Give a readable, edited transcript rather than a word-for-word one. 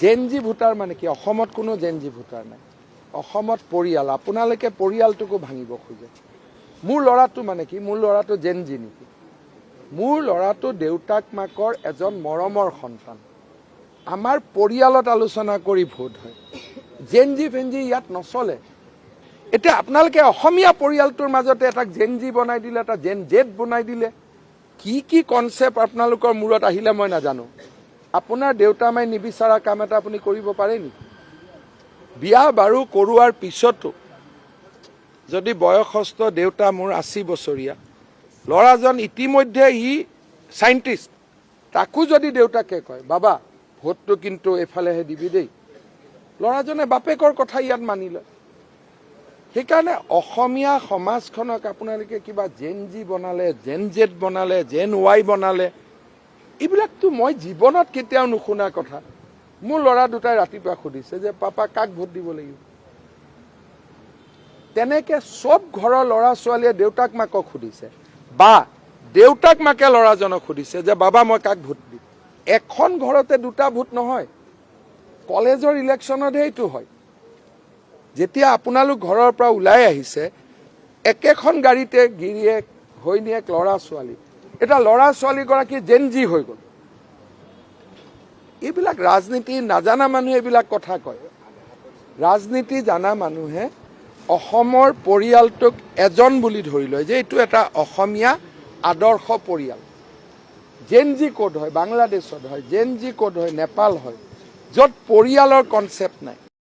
Gen Z voter মানে কি? অসমত কোনো জেনজি ভোটাৰ নাই। অসমত পৰিয়াল, আপোনালোকে পৰিয়ালটোকো ভাঙিব খোজে। মোৰ ল'ৰাটো মানে কি? মোৰ ল'ৰাটো জেনজি নেকি? মোৰ ল'ৰাটো দেউতাক মাকৰ এজন মৰমৰ সন্তান। আমাৰ পৰিয়ালত আলোচনা কৰি ভোট হয়। জেনজি ফেনজি ইয়াত নচলে। এতিয়া আপোনালোকে অসমীয়া পৰিয়ালটোৰ মাজতে এটা জেনজি বনাই দিলে, এটা জেন জেড বনাই দিলে। কি কনচেপ্ট আপোনালোকৰ মূৰত আহিলে মই নাজানো। আপোনাৰ দেউতা মাই নিবিচাৰা কাম এটা আপুনি কৰিব পাৰে নেকি? বিয়া বাৰু কৰোৱাৰ পিছতো যদি বয়সস্থ দেউতা মোৰ 80 বছৰীয়া, ল'ৰাজন ইতিমধ্যে সাইণ্টিষ্ট, তাকো যদি দেউতাকে কয় বাবা ভোটটো কিন্তু এফালেহে দিবি দেই, ল'ৰাজনে বাপেকৰ কথা ইয়াত মানি লয়। সেইকাৰণে অসমীয়া সমাজখনক আপোনালোকে কিবা জেনজি বনালে, জেন জেড বনালে, জেন ৱাই বনালে, এইবিলাকতো মই জীৱনত কেতিয়াও নুশুনা কথা। মোৰ ল'ৰা দুটাই ৰাতিপুৱা সুধিছে যে পাপা কাক ভোট দিব লাগিব। তেনেকে সব ঘৰৰ ল'ৰা ছোৱালীয়ে দেউতাক মাকক সুধিছে, বা দেউতাক মাকে ল'ৰাজনক সুধিছে যে বাবা মই কাক ভোট দিম। এখন ঘৰতে দুটা ভোট নহয়, কলেজৰ ইলেকশ্যনতহে এইটো হয়। যেতিয়া আপোনালোক ঘৰৰ পৰা ওলাই আহিছে, একেখন গাড়ীতে গিৰিয়েক ঘৈণীয়েক ল'ৰা ছোৱালী, এটা ল'ৰা ছোৱালীগৰাকী জেনজি হৈ গ'ল। এইবিলাক ৰাজনীতি নাজানা মানুহে এইবিলাক কথা কয়। ৰাজনীতি জানা মানুহে অসমৰ পৰিয়ালটোক এজন বুলি ধৰি লয় যে এইটো এটা অসমীয়া আদৰ্শ পৰিয়াল। জেনজি ক'ত হয়? বাংলাদেশত হয়। জেনজি ক'ত হয়? নেপাল হয়। য'ত পৰিয়ালৰ কনচেপ্ট নাই।